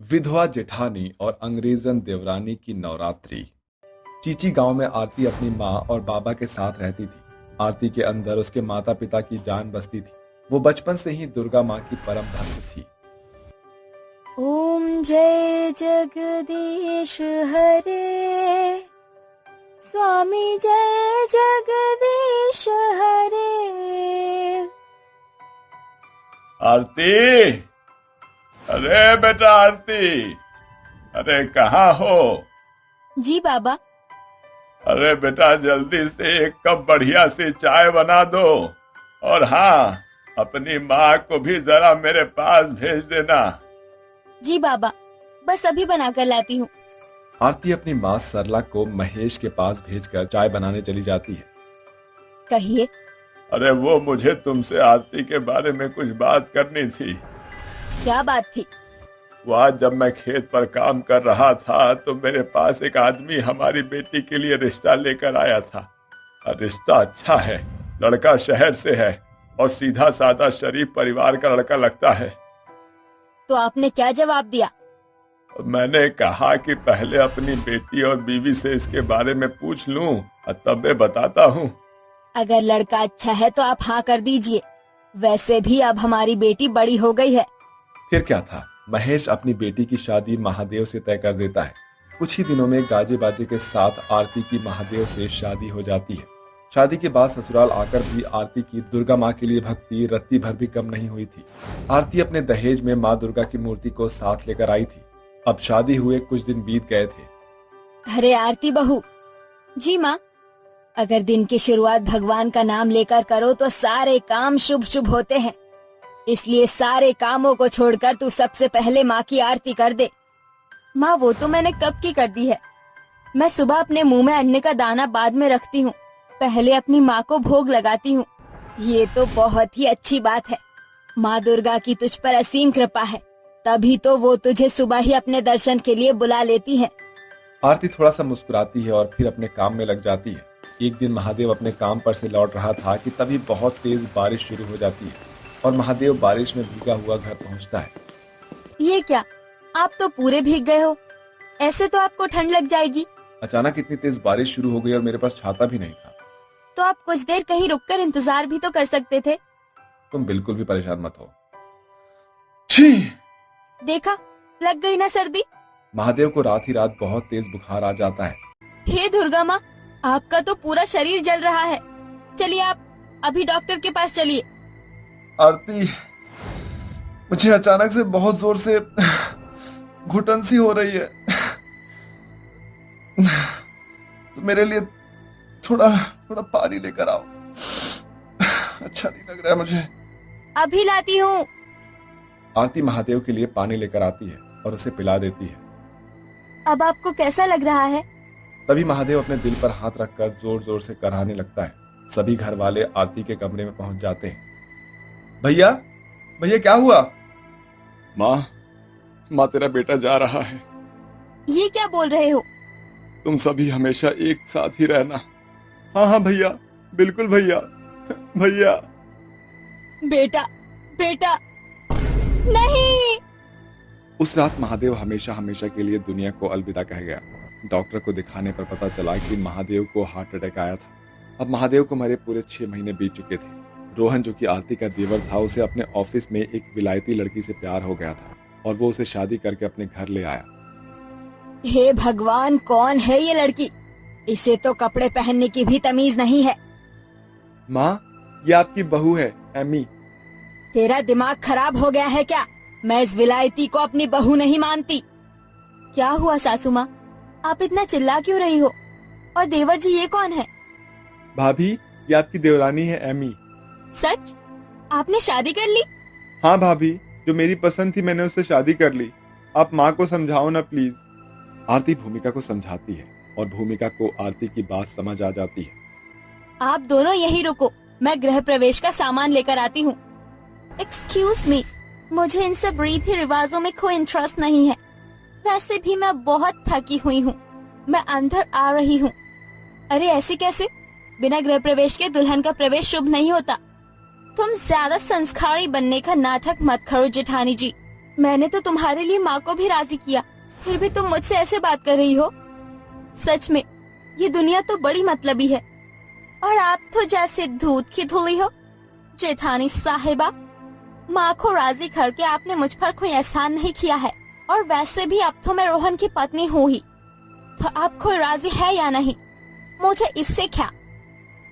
विधवा जेठानी और अंग्रेजन देवरानी की नवरात्रि। चीची गांव में आरती अपनी माँ और बाबा के साथ रहती थी। आरती के अंदर उसके माता पिता की जान बसती थी। वो बचपन से ही दुर्गा माँ की परम भक्त थी। ओम जय जगदीश हरे, स्वामी जय जगदीश हरे। आरती, अरे बेटा आरती, अरे कहाँ हो? जी बाबा। अरे बेटा जल्दी से एक कप बढ़िया सी चाय बना दो, और हाँ, अपनी माँ को भी जरा मेरे पास भेज देना। जी बाबा, बस अभी बनाकर लाती हूँ। आरती अपनी माँ सरला को महेश के पास भेजकर चाय बनाने चली जाती है। कहिए। अरे वो मुझे तुमसे आरती के बारे में कुछ बात करनी थी। क्या बात थी? वो आज जब मैं खेत पर काम कर रहा था तो मेरे पास एक आदमी हमारी बेटी के लिए रिश्ता लेकर आया था। रिश्ता अच्छा है, लड़का शहर से है और सीधा साधा शरीफ परिवार का लड़का लगता है। तो आपने क्या जवाब दिया? मैंने कहा कि पहले अपनी बेटी और बीवी से इसके बारे में पूछ लूं, तब मैं बताता हूँ। अगर लड़का अच्छा है तो आप हाँ कर दीजिए। वैसे भी अब हमारी बेटी बड़ी हो गई है। फिर क्या था, महेश अपनी बेटी की शादी महादेव से तय कर देता है। कुछ ही दिनों में गाजे बाजे के साथ आरती की महादेव से शादी हो जाती है। शादी के बाद ससुराल आकर भी आरती की दुर्गा माँ के लिए भक्ति रत्ती भर भी कम नहीं हुई थी। आरती अपने दहेज में माँ दुर्गा की मूर्ति को साथ लेकर आई थी। अब शादी हुए कुछ दिन बीत गए थे। अरे आरती बहू। जी माँ। अगर दिन की शुरुआत भगवान का नाम लेकर करो तो सारे काम शुभ शुभ होते हैं। इसलिए सारे कामों को छोड़कर तू सबसे पहले माँ की आरती कर दे। माँ वो तो मैंने कब की कर दी है। मैं सुबह अपने मुंह में अन्न का दाना बाद में रखती हूँ, पहले अपनी माँ को भोग लगाती हूँ। ये तो बहुत ही अच्छी बात है। माँ दुर्गा की तुझ पर असीम कृपा है, तभी तो वो तुझे सुबह ही अपने दर्शन के लिए बुला लेती है। आरती थोड़ा सा मुस्कुराती है और फिर अपने काम में लग जाती है। एक दिन महादेव अपने काम पर से लौट रहा था कि तभी बहुत तेज बारिश शुरू हो जाती है और महादेव बारिश में भीगा हुआ घर पहुंचता है। ये क्या, आप तो पूरे भीग गए हो। ऐसे तो आपको ठंड लग जाएगी। अचानक इतनी तेज बारिश शुरू हो गई और मेरे पास छाता भी नहीं था। तो आप कुछ देर कहीं रुककर इंतजार भी तो कर सकते थे। तुम बिल्कुल भी परेशान मत हो। छी! देखा, लग गई ना सर्दी। महादेव को रात ही रात बहुत तेज बुखार आ जाता है। हे दुर्गा माँ, आपका तो पूरा शरीर जल रहा है। चलिए आप अभी डॉक्टर के पास चलिए। आरती, मुझे अचानक से बहुत जोर से घुटन सी हो रही है। तो मेरे लिए थोड़ा थोड़ा पानी लेकर आओ। अच्छा नहीं लग रहा है मुझे। अभी लाती हूँ। आरती महादेव के लिए पानी लेकर आती है और उसे पिला देती है। अब आपको कैसा लग रहा है? तभी महादेव अपने दिल पर हाथ रखकर जोर जोर से कराहने लगता है। सभी घर वाले आरती के कमरे में पहुंच जाते हैं। भैया, भैया क्या हुआ? माँ तेरा बेटा जा रहा है। ये क्या बोल रहे हो? तुम सभी हमेशा एक साथ ही रहना। हाँ हाँ भैया, बिल्कुल भैया। भैया। बेटा, बेटा नहीं। उस रात महादेव हमेशा हमेशा के लिए दुनिया को अलविदा कह गया। डॉक्टर को दिखाने पर पता चला कि महादेव को हार्ट अटैक आया था। अब महादेव को मरे पूरे 6 महीने बीत चुके थे। रोहन, जो कि आरती का देवर था, उसे अपने ऑफिस में एक विलायती लड़की से प्यार हो गया था और वो उसे शादी करके अपने घर ले आया। हे भगवान, कौन है ये लड़की? इसे तो कपड़े पहनने की भी तमीज नहीं है। माँ, ये आपकी बहू है, एमी। तेरा दिमाग खराब हो गया है क्या? मैं इस विलायती को अपनी बहू नहीं मानती। क्या हुआ सासू माँ, आप इतना चिल्ला क्यों रही हो? और देवर जी ये कौन है? भाभी, ये आपकी देवरानी है, एमी। सच? आपने शादी कर ली? हाँ भाभी, जो मेरी पसंद थी मैंने उससे शादी कर ली। आप माँ को समझाओ ना प्लीज। आरती भूमिका को समझाती है और भूमिका को आरती की बात समझ आ जाती है। आप दोनों यही रुको, मैं गृह प्रवेश का सामान लेकर आती हूँ। एक्सक्यूज मी, मुझे इन सब रीति रिवाजों में कोई इंटरेस्ट नहीं है। वैसे भी मैं बहुत थकी हुई हूँ, मैं अंदर आ रही हूँ। अरे ऐसे कैसे? बिना गृह प्रवेश के दुल्हन का प्रवेश शुभ नहीं होता। तुम ज्यादा संस्कारी बनने का नाटक मत करो जेठानी जी। मैंने तो तुम्हारे लिए माँ को भी राजी किया, फिर भी तुम मुझसे ऐसे बात कर रही हो। सच में ये दुनिया तो बड़ी मतलबी है, और आप तो जैसे दूध की धुली हो। जेठानी साहिबा, माँ को राजी करके आपने मुझ पर कोई एहसान नहीं किया है, और वैसे भी अब तो मैं रोहन की पत्नी हूँ ही, तो आप कोई राजी है या नहीं, मुझे इससे क्या।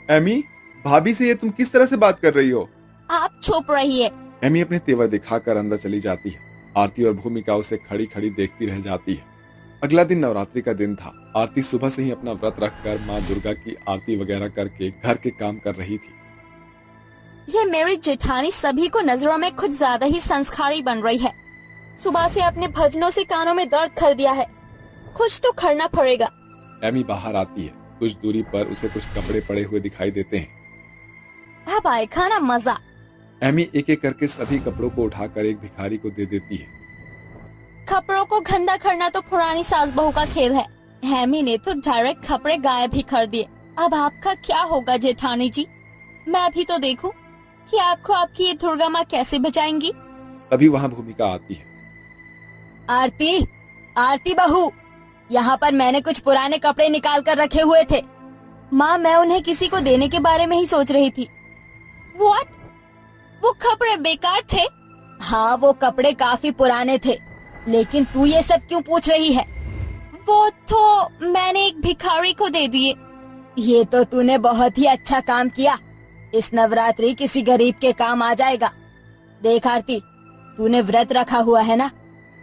एमी, भाभी से ये तुम किस तरह से बात कर रही हो? आप चुप रहिए। एमी अपने तेवर दिखाकर अंदर चली जाती है। आरती और भूमिका उसे खड़ी खड़ी देखती रह जाती है। अगला दिन नवरात्रि का दिन था। आरती सुबह से ही अपना व्रत रखकर माँ दुर्गा की आरती वगैरह करके घर के काम कर रही थी। ये मेरी जेठानी सभी को नजरों में कुछ ज्यादा ही संस्कारी बन रही है। सुबह से अपने भजनों से कानों में दर्द कर दिया है, कुछ तो करना पड़ेगा। एमी बाहर आती है। कुछ दूरी पर उसे कुछ कपड़े पड़े हुए दिखाई देते हैं। अब आएगा ना मजा। एमी एक एक करके सभी कपड़ों को उठाकर एक भिखारी को दे देती है। कपड़ों को गंदा करना तो पुरानी सास बहू का खेल है। एमी ने तो डायरेक्ट कपड़े गायब ही कर दिए। अब आपका क्या होगा जेठानी जी? मैं भी तो देखूं कि आपको आपकी ये दुर्गा माँ कैसे बचाएंगी। तभी वहाँ भूमिका आती है। आरती, आरती बहू, यहाँ पर मैंने कुछ पुराने कपड़े निकाल कर रखे हुए थे। माँ, मैं उन्हें किसी को देने के बारे में ही सोच रही थी। What? वो कपड़े बेकार थे? हाँ, वो कपड़े काफी पुराने थे, लेकिन तू ये सब क्यों पूछ रही है? वो तो मैंने एक भिखारी को दे दिए। ये तो तूने बहुत ही अच्छा काम किया। इस नवरात्रि किसी गरीब के काम आ जाएगा। देख आरती, तूने व्रत रखा हुआ है ना,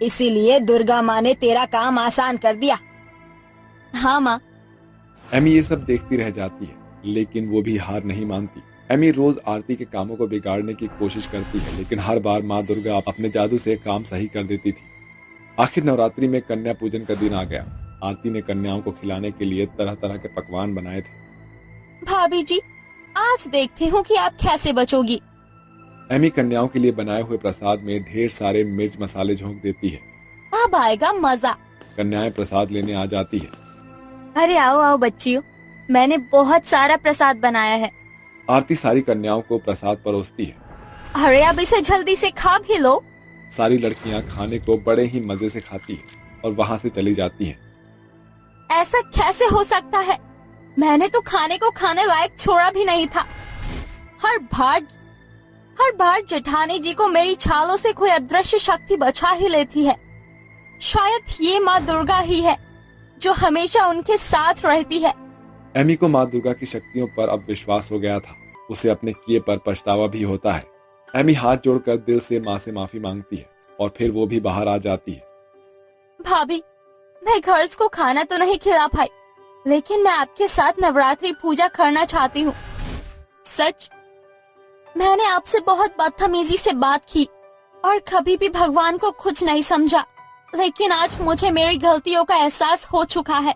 इसीलिए दुर्गा माँ ने तेरा काम आसान कर दिया। हाँ माँ। एमी ये सब देखती रह जाती है, लेकिन वो भी हार नहीं मानती। एमी रोज आरती के कामों को बिगाड़ने की कोशिश करती है, लेकिन हर बार माँ दुर्गा अपने जादू से काम सही कर देती थी। आखिर नवरात्रि में कन्या पूजन का दिन आ गया। आरती ने कन्याओं को खिलाने के लिए तरह तरह के पकवान बनाए थे। भाभी जी, आज देखती हूँ कि आप कैसे बचोगी। एमी कन्याओं के लिए बनाए हुए प्रसाद में ढेर सारे मिर्च मसाले झोंक देती है। अब आएगा मजा। कन्याएं प्रसाद लेने आ जाती है। अरे आओ आओ बच्चियों, मैंने बहुत सारा प्रसाद बनाया है। आरती सारी कन्याओं को प्रसाद परोसती है। अरे अब इसे जल्दी से खा भी लो। सारी लड़कियां खाने को बड़े ही मजे से खाती है और वहाँ से चली जाती हैं। ऐसा कैसे हो सकता है? मैंने तो खाने को खाने लायक छोड़ा भी नहीं था। हर बार जेठानी जी को मेरी छालों से कोई अदृश्य शक्ति बचा ही लेती है। शायद ये माँ दुर्गा ही है जो हमेशा उनके साथ रहती है। एमी को माँ दुर्गा की शक्तियों पर अब विश्वास हो गया था। उसे अपने किए पर पछतावा भी होता है। एमी हाथ जोड़कर दिल से माँ से माफी मांगती है और फिर वो भी बाहर आ जाती है। भाभी, मैं गर्ल्स को खाना तो नहीं खिला पाई, लेकिन मैं आपके साथ नवरात्रि पूजा करना चाहती हूँ। सच, मैंने आपसे बहुत बदतमीजी से बात की और कभी भी भगवान को कुछ नहीं समझा, लेकिन आज मुझे मेरी गलतियों का एहसास हो चुका है।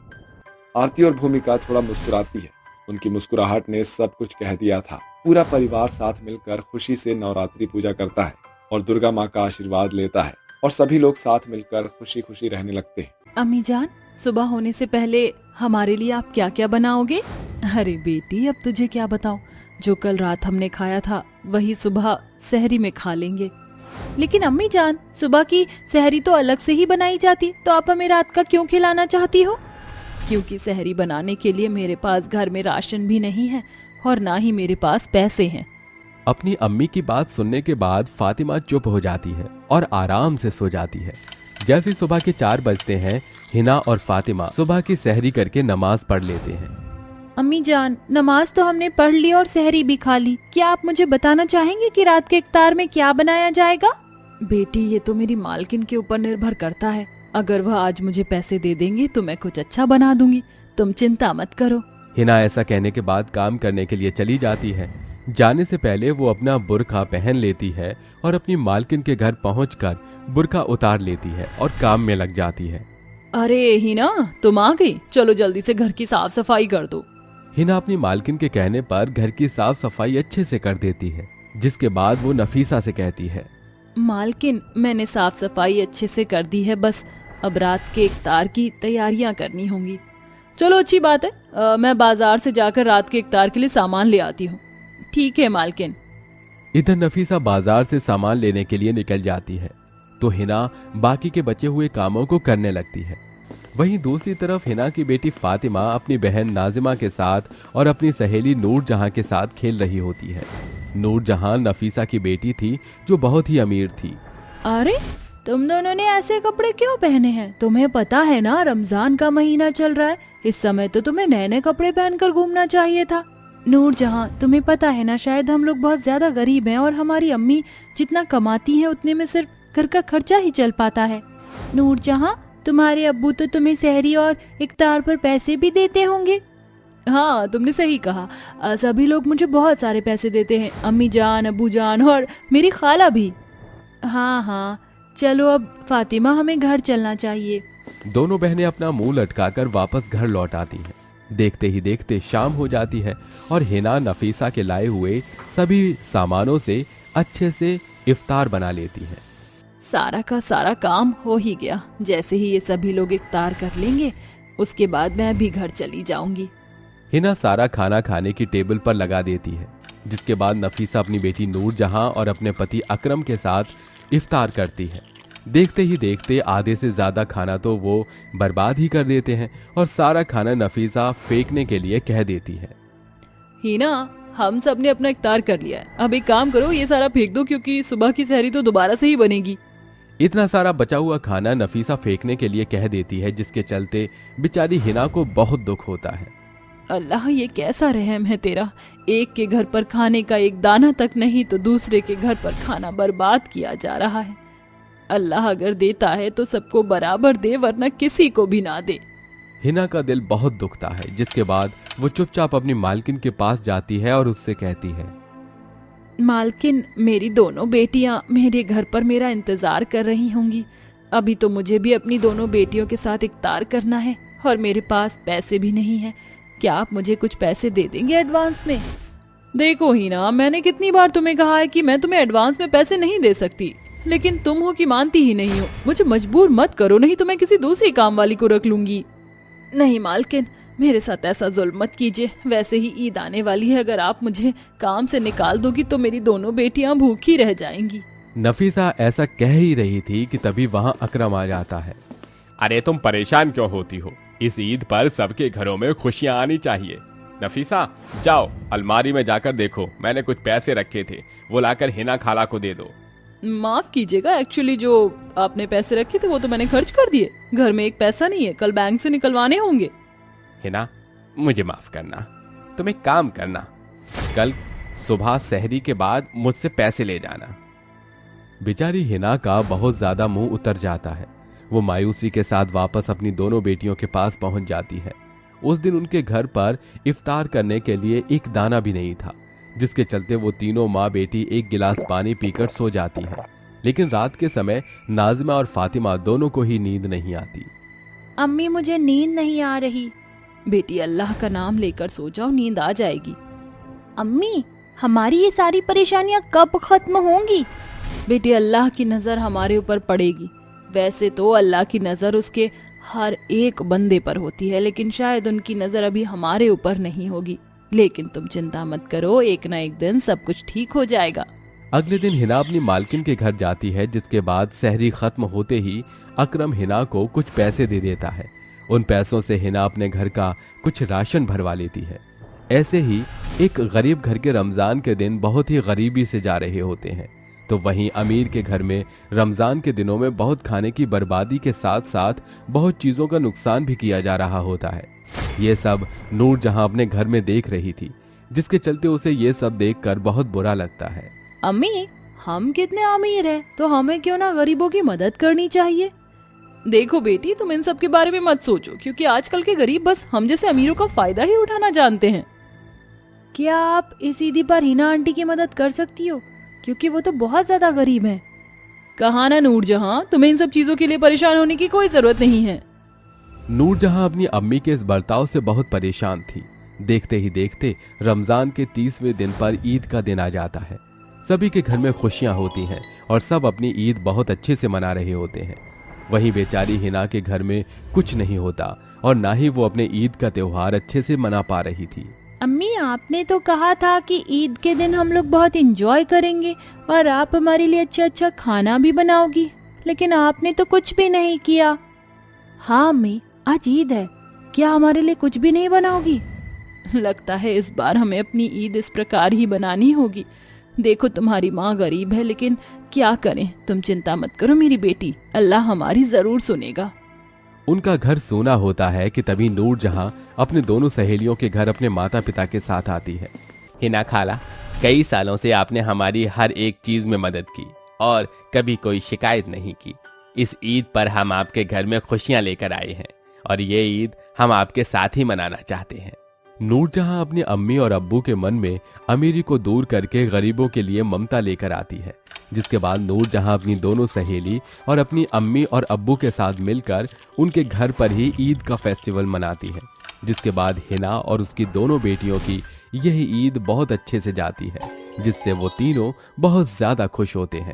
आरती और भूमिका थोड़ा मुस्कुराती है। उनकी मुस्कुराहट ने सब कुछ कह दिया था। पूरा परिवार साथ मिलकर खुशी से नवरात्रि पूजा करता है और दुर्गा माँ का आशीर्वाद लेता है और सभी लोग साथ मिलकर खुशी खुशी रहने लगते हैं। अम्मी जान, सुबह होने से पहले हमारे लिए आप क्या क्या बनाओगे? अरे बेटी, अब तुझे क्या बताऊं, जो कल रात हमने खाया था वही सुबह सहरी में खा लेंगे। लेकिन अम्मी जान, सुबह की सहरी तो अलग से ही बनाई जाती, तो आप हमें रात का क्यों खिलाना चाहती हो? क्योंकि सहरी बनाने के लिए मेरे पास घर में राशन भी नहीं है और ना ही मेरे पास पैसे हैं। अपनी अम्मी की बात सुनने के बाद फातिमा चुप हो जाती है और आराम से सो जाती है। जैसे सुबह के 4 बजते हैं, हिना और फातिमा सुबह की सहरी करके नमाज पढ़ लेते हैं। अम्मी जान, नमाज तो हमने पढ़ ली और सहरी भी खा ली। क्या आप मुझे बताना चाहेंगे कि रात के इफ्तार में क्या बनाया जाएगा? बेटी, ये तो मेरी मालकिन के ऊपर निर्भर करता है। अगर वह आज मुझे पैसे दे देंगे तो मैं कुछ अच्छा बना दूंगी, तुम चिंता मत करो। हिना ऐसा कहने के बाद काम करने के लिए चली जाती है। जाने से पहले वो अपना बुर्का पहन लेती है और अपनी मालकिन के घर पहुंचकर बुर्का उतार लेती है और काम में लग जाती है। अरे हिना, तुम आ गई, चलो जल्दी से घर की साफ सफाई कर दो। हिना अपनी मालकिन के कहने पर घर की साफ सफाई अच्छे से कर देती है, जिसके बाद वो नफीसा से कहती है, मालकिन, मैंने साफ सफाई अच्छे से कर दी है, बस अब रात के इफ्तार की तैयारियां करनी होंगी। चलो अच्छी बात है, मैं बाजार से जाकर रात के इफ्तार के लिए सामान ले आती हूँ। ठीक है मालकिन। इधर नफीसा बाजार से सामान लेने के लिए निकल जाती है तो हिना बाकी के बचे हुए कामों को करने लगती है। वहीं दूसरी तरफ हिना की बेटी फातिमा अपनी बहन नाजिमा के साथ और अपनी सहेली नूर जहां के साथ खेल रही होती है। नूर जहां नफीसा की बेटी थी जो बहुत ही अमीर थी। अरे तुम दोनों ने ऐसे कपड़े क्यों पहने हैं? तुम्हें पता है ना रमजान का महीना चल रहा है, इस समय तो तुम्हें नए नए कपड़े पहनकर घूमना चाहिए था। नूर जहां, तुम्हें पता है ना शायद हम लोग बहुत ज्यादा गरीब हैं और हमारी अम्मी जितना कमाती हैं उतने में सिर्फ घर का खर्चा ही चल पाता है। नूर जहां, तुम्हारे अब्बू तो तुम्हें सहरी और इफ्तार पर पैसे भी देते होंगे। हाँ तुमने सही कहा, सभी लोग मुझे बहुत सारे पैसे देते हैं, अम्मी जान, अब्बू जान और मेरी खाला भी। हाँ चलो अब फातिमा हमें घर चलना चाहिए। दोनों बहनें अपना मुंह लटकाकर वापस घर लौट आती हैं। देखते ही देखते शाम हो जाती है और हिना नफीसा के लाए हुए सभी सामानों से अच्छे से इफ्तार बना लेती है। सारा का सारा काम हो ही गया। जैसे ही ये सभी लोग इफ्तार कर लेंगे उसके बाद मैं भी घर चली जाऊंगी। हिना सारा खाना खाने की टेबल पर लगा देती है, जिसके बाद नफीसा अपनी बेटी नूर जहां और अपने पति अकरम के साथ इफ्तार करती है। देखते ही देखते आधे से ज्यादा खाना तो वो बर्बाद ही कर देते हैं और सारा खाना नफीसा फेंकने के लिए कह देती है। हिना, हम सब ने अपना इफ्तार कर लिया है, अब एक काम करो ये सारा फेंक दो क्योंकि सुबह की सहरी तो दोबारा से ही बनेगी। इतना सारा बचा हुआ खाना नफीसा फेंकने के लिए कह देती है, जिसके चलते बेचारी हिना को बहुत दुख होता है। अल्लाह ये कैसा रहम है तेरा, एक के घर पर खाने का एक दाना तक नहीं तो दूसरे के घर पर खाना बर्बाद किया जा रहा है। अल्लाह अगर देता है तो सबको बराबर दे, वरना किसी को भी ना दे। हिना का दिल बहुत दुखता है, जिसके बाद वो चुपचाप अपनी मालकिन के पास जाती है और उससे कहती है, मालकिन, मेरी दोनों बेटियां मेरे घर पर मेरा इंतजार कर रही होंगी। अभी तो मुझे भी अपनी दोनों बेटियों के साथ इफ्तार करना है और मेरे पास पैसे भी नहीं है। क्या आप मुझे कुछ पैसे दे देंगे एडवांस में? देखो हिना, मैंने कितनी बार तुम्हें कहा है कि मैं तुम्हें एडवांस में पैसे नहीं दे सकती, लेकिन तुम हो कि मानती ही नहीं हो। मुझे मजबूर मत करो, नहीं तो मैं किसी दूसरी काम वाली को रख लूंगी। नहीं मालकिन, मेरे साथ ऐसा जुल्म मत कीजिए। वैसे ही ईद आने वाली है, अगर आप मुझे काम से निकाल दोगी तो मेरी दोनों बेटियां भूखी रह जाएंगी। नफीसा ऐसा कह ही रही थी कि तभी वहां अकरम आ जाता है। अरे तुम परेशान क्यों होती हो? इस ईद पर सबके घरों में खुशियां आनी चाहिए। नफीसा, जाओ अलमारी में जाकर देखो, मैंने कुछ पैसे रखे थे, वो लाकर हिना खाला को दे दो। माफ कीजिएगा, एक्चुअली जो आपने पैसे रखे थे वो तो मैंने खर्च कर दिए। घर में एक पैसा नहीं है, कल बैंक से निकलवाने होंगे। हिना, मुझे माफ करना, तुम एक काम करना, कल सुबह सहरी के बाद मुझसे पैसे ले जाना। बेचारी हिना का बहुत ज्यादा मुंह उतर जाता है। वो मायूसी के साथ वापस अपनी दोनों बेटियों के पास पहुंच जाती है। उस दिन उनके घर पर इफ्तार करने के लिए एक दाना भी नहीं था, जिसके चलते वो तीनों माँ बेटी एक गिलास पानी पीकर सो जाती है। लेकिन रात के समय नाज़िमा और फातिमा दोनों को ही नींद नहीं आती। अम्मी, मुझे नींद नहीं आ रही। बेटी, अल्लाह का नाम लेकर सो जाओ, नींद आ जाएगी। अम्मी, हमारी ये सारी परेशानियां कब खत्म होंगी? बेटी, अल्लाह की नजर हमारे ऊपर पड़ेगी। वैसे तो अल्लाह की नजर उसके हर एक बंदे पर होती है, लेकिन शायद उनकी नजर अभी हमारे ऊपर नहीं होगी। लेकिन तुम चिंता मत करो, एक ना एक दिन सब कुछ ठीक हो जाएगा। अगले दिन हिना अपनी मालकिन के घर जाती है, जिसके बाद सहरी खत्म होते ही अकरम हिना को कुछ पैसे दे देता है। उन पैसों से हिना अपने घर का कुछ राशन भरवा लेती है। ऐसे ही एक गरीब घर के रमजान के दिन बहुत ही गरीबी से जा रहे होते हैं, तो वहीं अमीर के घर में रमजान के दिनों में बहुत खाने की बर्बादी के साथ साथ बहुत चीजों का नुकसान भी किया जा रहा होता है। ये सब नूर जहां अपने घर में देख रही थी, जिसके चलते उसे ये सब देखकर बहुत बुरा लगता है। अम्मी, हम कितने अमीर हैं, तो हमें क्यों ना गरीबों की मदद करनी चाहिए। देखो बेटी, तुम इन सब के बारे में मत सोचो, क्योंकि आजकल के गरीब बस हम जैसे अमीरों का फायदा ही उठाना जानते हैं। क्या आप इस ईदी पर हिना आंटी की मदद कर सकती हो, क्योंकि वो तो बहुत ज्यादा गरीब हैं। कहा ना नूर जहां, तुम्हें इन सब चीजों के लिए परेशान होने की कोई जरूरत नहीं है। नूर जहां अपनी अम्मी के इस बर्ताव से बहुत परेशान थी। देखते ही देखते रमजान के 30वें दिन पर ईद का दिन आ जाता है। सभी के घर में खुशियां होती हैं और सब अपनी ईद बहुत अच्छे से मना रहे होते हैं। वहीं बेचारी हिना के घर में कुछ नहीं होता और ना ही वो अपने ईद का त्योहार अच्छे से मना पा रही थी। अम्मी, आपने तो कहा था कि ईद के दिन हम लोग बहुत एंजॉय करेंगे और आप हमारे लिए अच्छा अच्छा खाना भी बनाओगी, लेकिन आपने तो कुछ भी नहीं किया। हाँ अम्मी, आज ईद है, क्या हमारे लिए कुछ भी नहीं बनाओगी? लगता है इस बार हमें अपनी ईद इस प्रकार ही बनानी होगी। देखो तुम्हारी माँ गरीब है, लेकिन क्या करें। तुम चिंता मत करो मेरी बेटी, अल्लाह हमारी जरूर सुनेगा। उनका घर सोना होता है कि तभी नूरजहां अपने दोनों सहेलियों के घर अपने माता पिता के साथ आती है। हिना खाला, कई सालों से आपने हमारी हर एक चीज में मदद की और कभी कोई शिकायत नहीं की। इस ईद पर हम आपके घर में खुशियां लेकर आए हैं और ये ईद हम आपके साथ ही मनाना चाहते हैं। नूरजहां अपनी अम्मी और अब्बू के मन में अमीरी को दूर करके गरीबों के लिए ममता लेकर आती है, जिसके बाद नूरजहां अपनी दोनों सहेली और अपनी अम्मी और अब्बू के साथ मिलकर उनके घर पर ही ईद का फेस्टिवल मनाती है। जिसके बाद हिना और उसकी दोनों बेटियों की यह ईद बहुत अच्छे से जाती है, जिससे वो तीनों बहुत ज्यादा खुश होते हैं।